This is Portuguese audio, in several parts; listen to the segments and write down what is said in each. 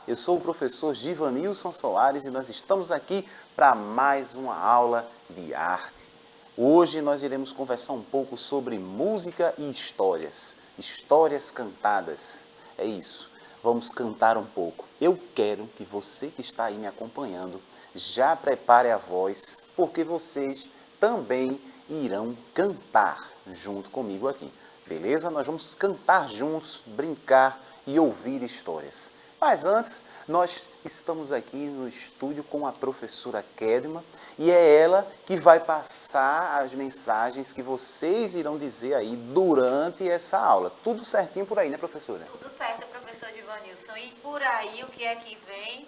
eu sou o professor Givanilson Soares e nós estamos aqui para mais uma aula de arte. Hoje nós iremos conversar um pouco sobre música e histórias, histórias cantadas. É isso, vamos cantar um pouco. Eu quero que você que está aí me acompanhando já prepare a voz, porque vocês também irão cantar junto comigo aqui. Beleza? Nós vamos cantar juntos, brincar e ouvir histórias. Mas antes, nós estamos aqui no estúdio com a professora Kedma e é ela que vai passar as mensagens que vocês irão dizer aí durante essa aula. Tudo certinho por aí, né, professora? Tudo certo, professor Givanilson. E por aí, o que é que vem?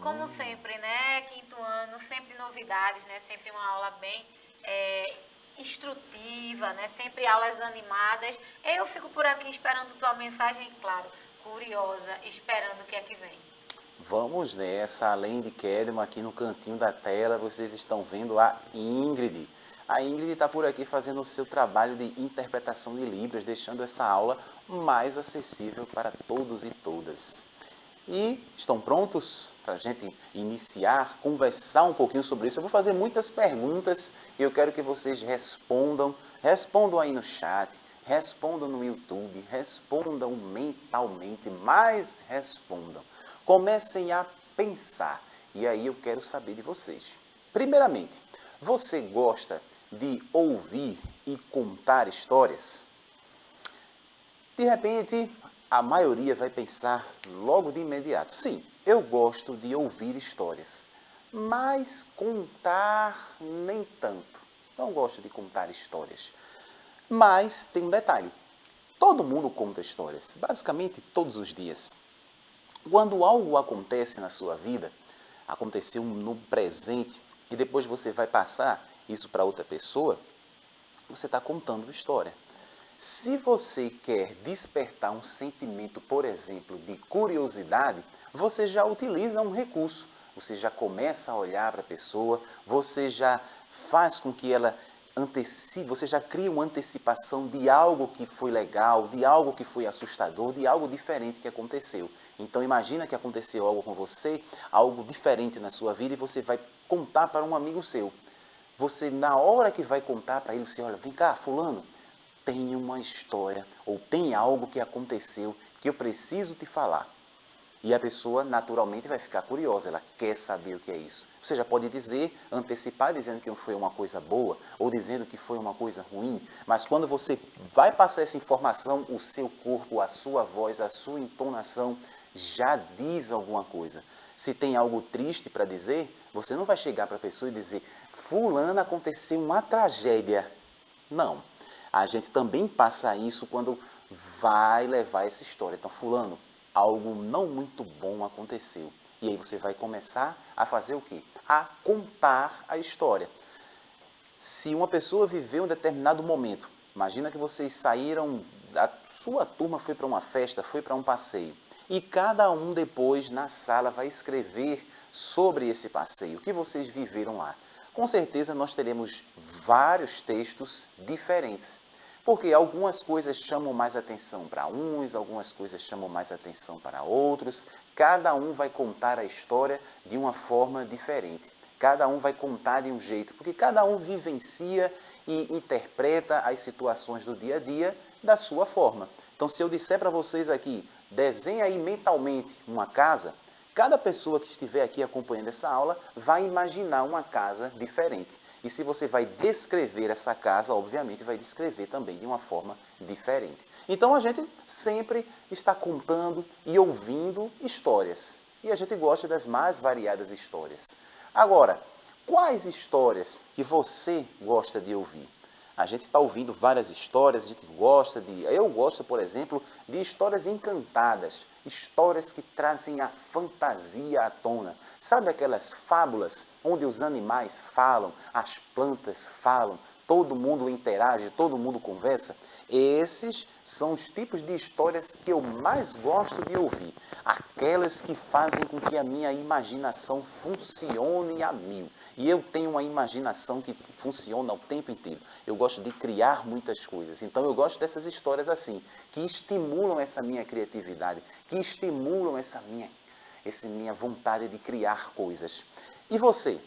Como sempre, né? Quinto ano, sempre novidades, né? Sempre uma aula bem instrutiva, né? Sempre aulas animadas. Eu fico por aqui esperando tua mensagem, claro, curiosa, esperando o que é que vem. Vamos nessa, além de Kedma, aqui no cantinho da tela, vocês estão vendo a Ingrid. A Ingrid está por aqui fazendo o seu trabalho de interpretação de Libras, deixando essa aula mais acessível para todos e todas. E estão prontos para a gente iniciar, conversar um pouquinho sobre isso? Eu vou fazer muitas perguntas e eu quero que vocês respondam. Respondam aí no chat, respondam no YouTube, respondam mentalmente, mas respondam. Comecem a pensar e aí eu quero saber de vocês. Primeiramente, você gosta de ouvir e contar histórias? De repente, a maioria vai pensar logo de imediato. Sim, eu gosto de ouvir histórias, mas contar nem tanto. Não gosto de contar histórias. Mas tem um detalhe. Todo mundo conta histórias, basicamente todos os dias. Quando algo acontece na sua vida, aconteceu no presente, e depois você vai passar isso para outra pessoa, você está contando uma história. Se você quer despertar um sentimento, por exemplo, de curiosidade, você já utiliza um recurso. Você já começa a olhar para a pessoa, você já faz com que ela antecipe, você já cria uma antecipação de algo que foi legal, de algo que foi assustador, de algo diferente que aconteceu. Então imagina que aconteceu algo com você, algo diferente na sua vida e você vai contar para um amigo seu. Você, na hora que vai contar para ele, você olha, vem cá, fulano, tem uma história ou tem algo que aconteceu que eu preciso te falar. E a pessoa naturalmente vai ficar curiosa, ela quer saber o que é isso. Você já pode dizer, antecipar dizendo que foi uma coisa boa ou dizendo que foi uma coisa ruim, mas quando você vai passar essa informação, o seu corpo, a sua voz, a sua entonação já diz alguma coisa. Se tem algo triste para dizer, você não vai chegar para a pessoa e dizer, fulana, aconteceu uma tragédia. Não. A gente também passa isso quando vai levar essa história. Então, fulano, algo não muito bom aconteceu. E aí você vai começar a fazer o quê? A contar a história. Se uma pessoa viveu um determinado momento, imagina que vocês saíram, a sua turma foi para uma festa, foi para um passeio. E cada um depois na sala vai escrever sobre esse passeio, o que vocês viveram lá. Com certeza nós teremos vários textos diferentes, porque algumas coisas chamam mais atenção para uns, algumas coisas chamam mais atenção para outros. Cada um vai contar a história de uma forma diferente. Cada um vai contar de um jeito, porque cada um vivencia e interpreta as situações do dia a dia da sua forma. Então, se eu disser para vocês aqui, desenhe aí mentalmente uma casa, cada pessoa que estiver aqui acompanhando essa aula vai imaginar uma casa diferente. E se você vai descrever essa casa, obviamente vai descrever também de uma forma diferente. Então a gente sempre está contando e ouvindo histórias. E a gente gosta das mais variadas histórias. Agora, quais histórias que você gosta de ouvir? A gente está ouvindo várias histórias, a gente gosta de... Eu gosto, por exemplo, de histórias encantadas, histórias que trazem a fantasia à tona. Sabe aquelas fábulas onde os animais falam, as plantas falam, todo mundo interage, todo mundo conversa? Esses são os tipos de histórias que eu mais gosto de ouvir. Aquelas que fazem com que a minha imaginação funcione a mil. E eu tenho uma imaginação que funciona o tempo inteiro. Eu gosto de criar muitas coisas. Então eu gosto dessas histórias assim, que estimulam essa minha criatividade, que estimulam essa minha vontade de criar coisas. E você?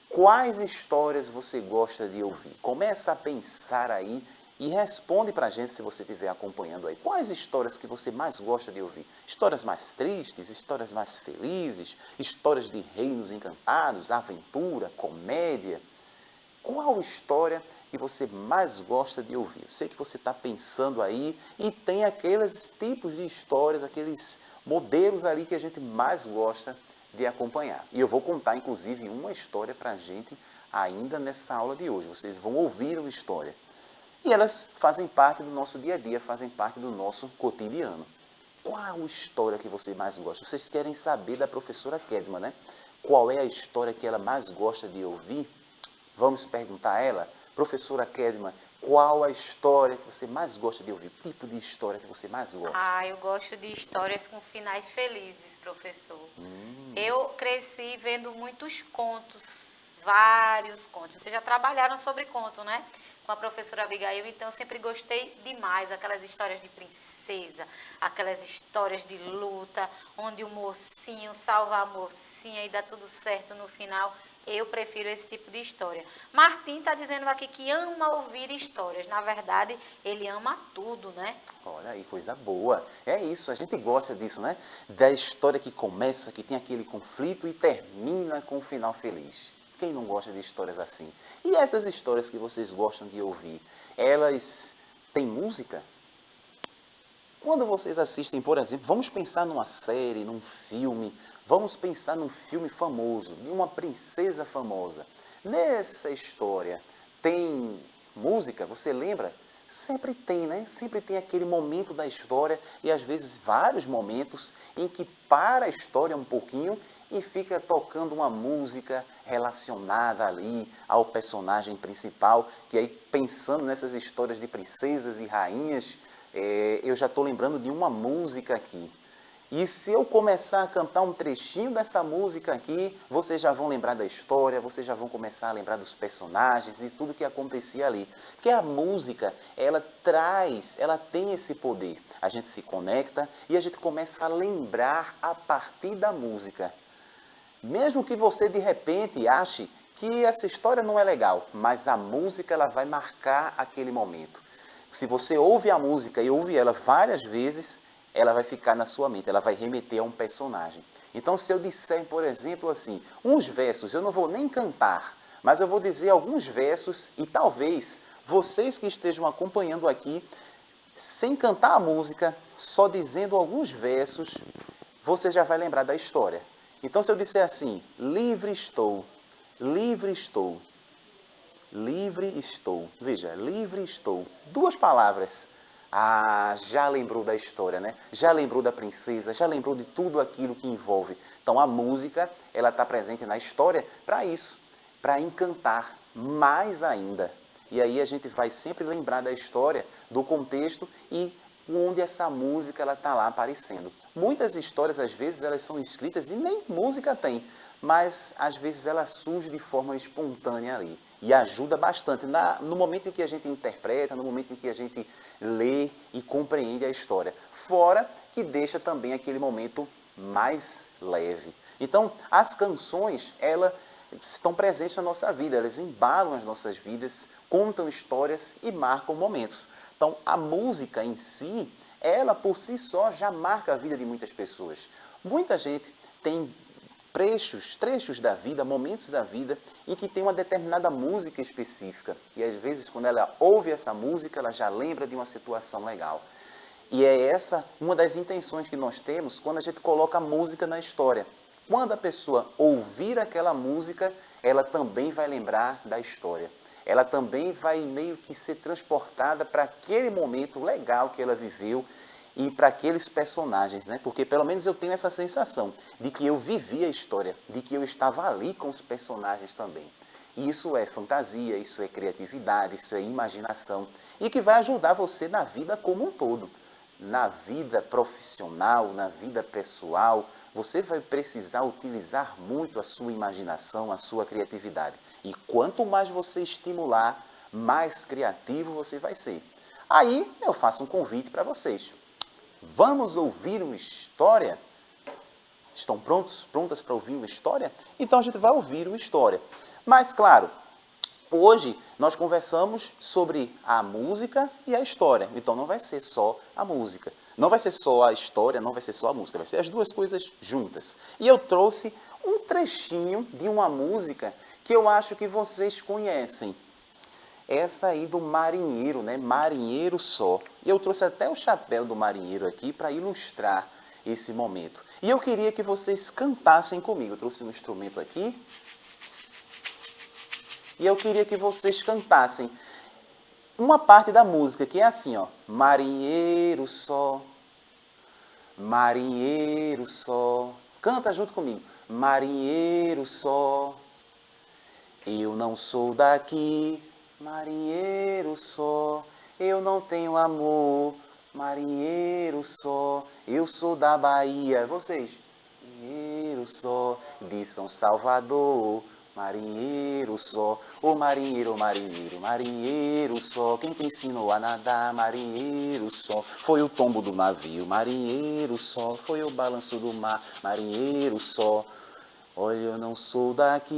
Quais histórias você gosta de ouvir? Começa a pensar aí e responde para a gente se você estiver acompanhando aí. Quais histórias que você mais gosta de ouvir? Histórias mais tristes, histórias mais felizes, histórias de reinos encantados, aventura, comédia? Qual história que você mais gosta de ouvir? Eu sei que você está pensando aí e tem aqueles tipos de histórias, aqueles modelos ali que a gente mais gosta de acompanhar. E eu vou contar, inclusive, uma história para a gente ainda nessa aula de hoje. Vocês vão ouvir uma história. E elas fazem parte do nosso dia a dia, fazem parte do nosso cotidiano. Qual a história que você mais gosta? Vocês querem saber da professora Kedma, né? Qual é a história que ela mais gosta de ouvir? Vamos perguntar a ela, professora Kedma, qual a história que você mais gosta de ouvir? O tipo de história que você mais gosta? Eu gosto de histórias com finais felizes, professor. Eu cresci vendo muitos contos, vários contos. Vocês já trabalharam sobre conto, né? Com a professora Abigail, então eu sempre gostei demais. Aquelas histórias de princesa, aquelas histórias de luta, onde o mocinho salva a mocinha e dá tudo certo no final. Eu prefiro esse tipo de história. Martim está dizendo aqui que ama ouvir histórias. Na verdade, ele ama tudo, né? Olha aí, coisa boa. É isso, a gente gosta disso, né? Da história que começa, que tem aquele conflito e termina com um final feliz. Quem não gosta de histórias assim? E essas histórias que vocês gostam de ouvir, elas têm música? Quando vocês assistem, por exemplo, vamos pensar numa série, num filme, vamos pensar num filme famoso, de uma princesa famosa. Nessa história, tem música, você lembra? Sempre tem, né? Sempre tem aquele momento da história e às vezes vários momentos em que para a história um pouquinho e fica tocando uma música relacionada ali ao personagem principal, que aí pensando nessas histórias de princesas e rainhas, eu já estou lembrando de uma música aqui. E se eu começar a cantar um trechinho dessa música aqui, vocês já vão lembrar da história, vocês já vão começar a lembrar dos personagens e tudo que acontecia ali. Porque a música, ela tem esse poder. A gente se conecta e a gente começa a lembrar a partir da música. Mesmo que você de repente ache que essa história não é legal, mas a música ela vai marcar aquele momento. Se você ouve a música e ouve ela várias vezes, ela vai ficar na sua mente, ela vai remeter a um personagem. Então, se eu disser, por exemplo, assim, uns versos, eu não vou nem cantar, mas eu vou dizer alguns versos e talvez vocês que estejam acompanhando aqui, sem cantar a música, só dizendo alguns versos, você já vai lembrar da história. Então, se eu disser assim, livre estou, livre estou, livre estou. Veja, livre estou. Duas palavras. Já lembrou da história, né? Já lembrou da princesa, já lembrou de tudo aquilo que envolve. Então, a música, ela está presente na história para isso, para encantar mais ainda. E aí a gente vai sempre lembrar da história, do contexto e onde essa música ela está lá aparecendo. Muitas histórias, às vezes, elas são escritas e nem música tem, mas às vezes ela surge de forma espontânea ali e ajuda bastante no momento em que a gente interpreta, no momento em que a gente lê e compreende a história. Fora que deixa também aquele momento mais leve. Então, as canções, elas estão presentes na nossa vida, elas embalam as nossas vidas, contam histórias e marcam momentos. Então, a música em si, ela por si só já marca a vida de muitas pessoas. Muita gente tem trechos da vida, momentos da vida, em que tem uma determinada música específica. E às vezes, quando ela ouve essa música, ela já lembra de uma situação legal. E é essa uma das intenções que nós temos quando a gente coloca a música na história. Quando a pessoa ouvir aquela música, ela também vai lembrar da história. Ela também vai meio que ser transportada para aquele momento legal que ela viveu e para aqueles personagens, né? Porque pelo menos eu tenho essa sensação de que eu vivi a história, de que eu estava ali com os personagens também. E isso é fantasia, isso é criatividade, isso é imaginação e que vai ajudar você na vida como um todo. Na vida profissional, na vida pessoal, você vai precisar utilizar muito a sua imaginação, a sua criatividade. E quanto mais você estimular, mais criativo você vai ser. Aí eu faço um convite para vocês. Vamos ouvir uma história? Estão prontos, prontas para ouvir uma história? Então a gente vai ouvir uma história. Mas, claro, hoje nós conversamos sobre a música e a história. Então não vai ser só a música. Não vai ser só a história, não vai ser só a música. Vai ser as duas coisas juntas. E eu trouxe um trechinho de uma música que eu acho que vocês conhecem. Essa aí do marinheiro, né? Marinheiro Só. E eu trouxe até o chapéu do marinheiro aqui para ilustrar esse momento. E eu queria que vocês cantassem comigo. Eu trouxe um instrumento aqui. E eu queria que vocês cantassem uma parte da música que é assim, ó. Marinheiro só, marinheiro só. Canta junto comigo. Marinheiro só, eu não sou daqui. Marinheiro só, eu não tenho amor. Marinheiro só, eu sou da Bahia. Vocês? Marinheiro só, de São Salvador. Marinheiro só, ô marinheiro, marinheiro, marinheiro só, quem te ensinou a nadar? Marinheiro só, foi o tombo do navio. Marinheiro só, foi o balanço do mar. Marinheiro só, olha, eu não sou daqui.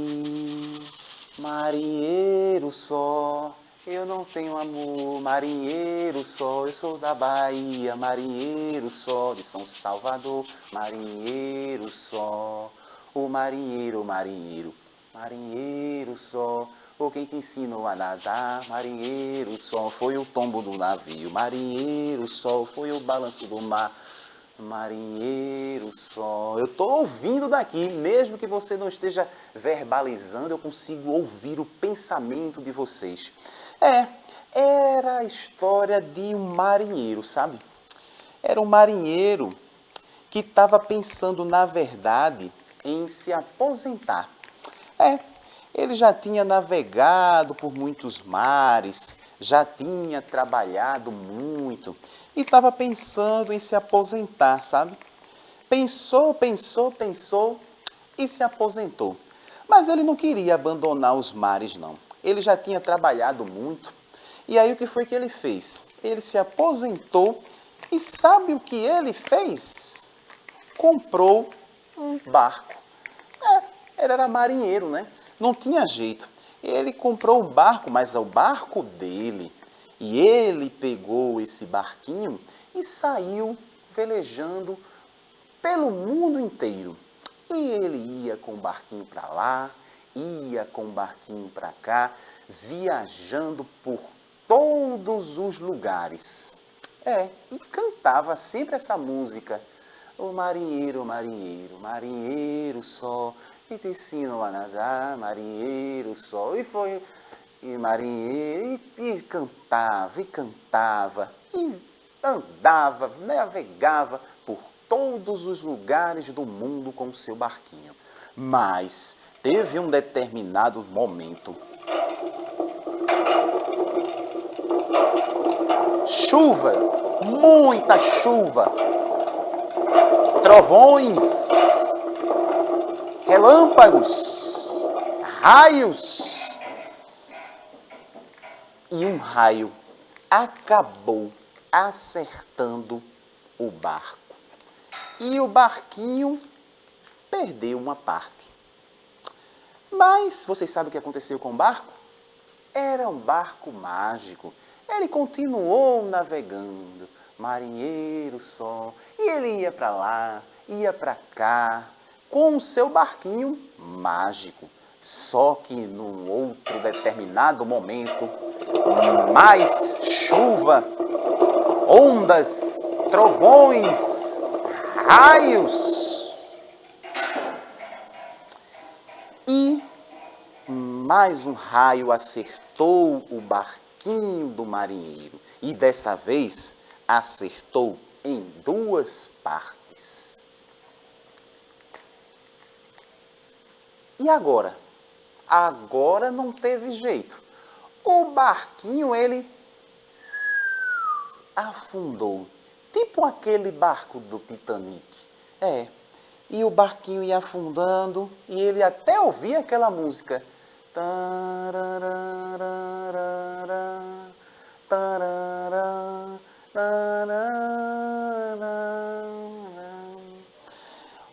Marinheiro só, eu não tenho amor. Marinheiro só, eu sou da Bahia. Marinheiro só, de São Salvador. Marinheiro só, o marinheiro, marinheiro, marinheiro só, ou quem te ensinou a nadar? Marinheiro só, foi o tombo do navio. Marinheiro só, foi o balanço do mar. Marinheiro só. Eu estou ouvindo daqui, mesmo que você não esteja verbalizando, eu consigo ouvir o pensamento de vocês. Era a história de um marinheiro, sabe? Era um marinheiro que estava pensando, na verdade, em se aposentar. Ele já tinha navegado por muitos mares, já tinha trabalhado muito e estava pensando em se aposentar, sabe? Pensou, pensou, pensou e se aposentou. Mas ele não queria abandonar os mares, não. Ele já tinha trabalhado muito. E aí o que foi que ele fez? Ele se aposentou e sabe o que ele fez? Comprou um barco. Ele era marinheiro, né? Não tinha jeito. Ele comprou um barco, mas é o barco dele. E ele pegou esse barquinho e saiu velejando pelo mundo inteiro. E ele ia com o barquinho para lá, ia com o barquinho para cá, viajando por todos os lugares. E cantava sempre essa música. O marinheiro, marinheiro, marinheiro só, que te ensinam a nadar, marinheiro só. E marinheiro, e cantava, e andava, navegava por todos os lugares do mundo com o seu barquinho. Mas teve um determinado momento. Chuva, muita chuva, trovões, relâmpagos, raios. E um raio acabou acertando o barco. E o barquinho perdeu uma parte. Mas vocês sabem o que aconteceu com o barco? Era um barco mágico. Ele continuou navegando, marinheiro só. E ele ia para lá, ia para cá, com o seu barquinho mágico. Só que num outro determinado momento, mais chuva, ondas, trovões, raios. E mais um raio acertou o barquinho do marinheiro. E dessa vez acertou em duas partes. E agora? Agora não teve jeito. O barquinho, ele afundou. Tipo aquele barco do Titanic. E o barquinho ia afundando e ele até ouvia aquela música.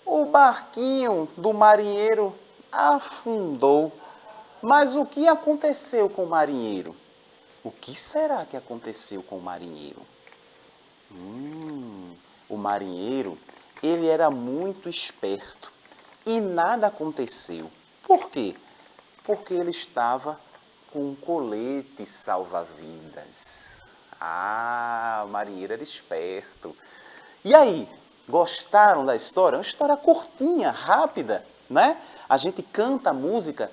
O barquinho do marinheiro afundou. Mas o que aconteceu com o marinheiro? O que será que aconteceu com o marinheiro? O marinheiro, ele era muito esperto e nada aconteceu. Por quê? Porque ele estava com um colete salva-vidas. O marinheiro era esperto. E aí, gostaram da história? Uma história curtinha, rápida, né? A gente canta a música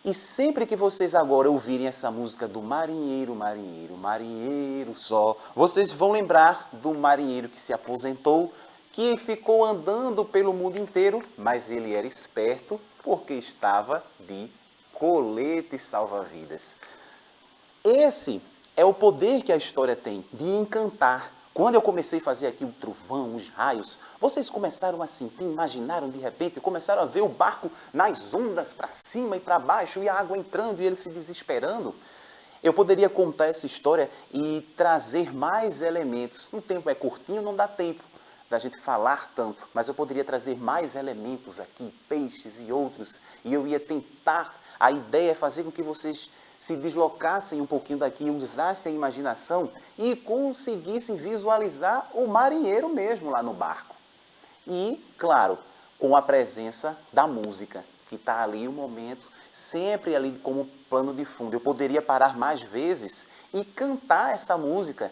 e sempre que vocês agora ouvirem essa música do marinheiro, marinheiro, marinheiro só, vocês vão lembrar do marinheiro que se aposentou, que ficou andando pelo mundo inteiro, mas ele era esperto porque estava de colete salva-vidas. Esse é o poder que a história tem de encantar. Quando eu comecei a fazer aqui o trovão, os raios, vocês começaram a sentir, imaginaram de repente, começaram a ver o barco nas ondas para cima e para baixo, e a água entrando e ele se desesperando. Eu poderia contar essa história e trazer mais elementos. O tempo é curtinho, não dá tempo da gente falar tanto, mas eu poderia trazer mais elementos aqui, peixes e outros, e eu ia tentar, a ideia é fazer com que vocês se deslocassem um pouquinho daqui, usassem a imaginação e conseguissem visualizar o marinheiro mesmo lá no barco. E, claro, com a presença da música, que está ali o momento, sempre ali como plano de fundo. Eu poderia parar mais vezes e cantar essa música.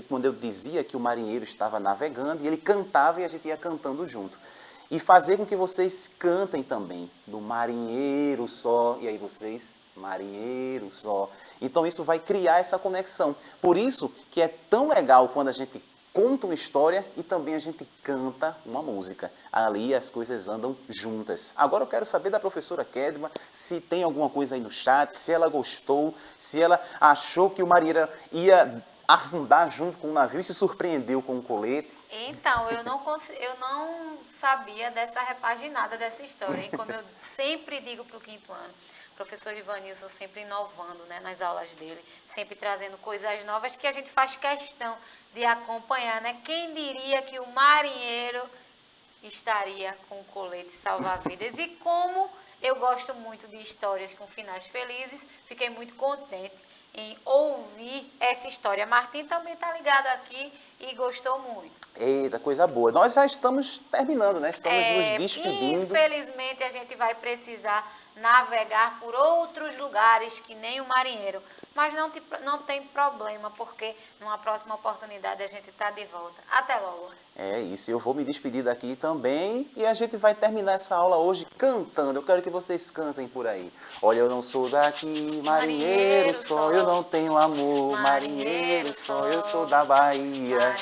Quando eu dizia que o marinheiro estava navegando, e ele cantava e a gente ia cantando junto. E fazer com que vocês cantem também, do marinheiro só, e aí vocês... marinheiro só. Então isso vai criar essa conexão. Por isso que é tão legal quando a gente conta uma história e também a gente canta uma música. Ali as coisas andam juntas. Agora eu quero saber da professora Kedma se tem alguma coisa aí no chat, se ela gostou, se ela achou que o marinheiro ia afundar junto com o navio e se surpreendeu com o colete. Então, eu não sabia dessa repaginada dessa história, hein? Como eu sempre digo para o quinto ano. O professor Ivanilson sempre inovando, né, nas aulas dele, sempre trazendo coisas novas que a gente faz questão de acompanhar, né? Quem diria que o marinheiro estaria com o colete salva-vidas? E como eu gosto muito de histórias com finais felizes, fiquei muito contente em ouvir essa história. Martim também está ligado aqui e gostou muito. Eita, coisa boa. Nós já estamos terminando, né? Estamos nos despedindo. Infelizmente, a gente vai precisar navegar por outros lugares que nem o marinheiro. Mas não tem problema, porque numa próxima oportunidade a gente está de volta. Até logo. É isso, eu vou me despedir daqui também e a gente vai terminar essa aula hoje cantando. Eu quero que vocês cantem por aí. Olha, eu não sou daqui, marinheiro só, eu não tenho amor, marinheiro só, eu sou da Bahia,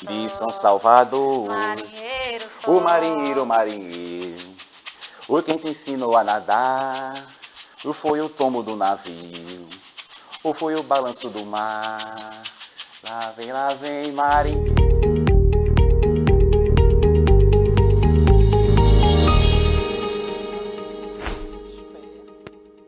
de São Salvador. Marinheiro só, o marinheiro, o quem te ensinou a nadar, ou foi o tombo do navio, ou foi o balanço do mar. Lá vem, marinheiro.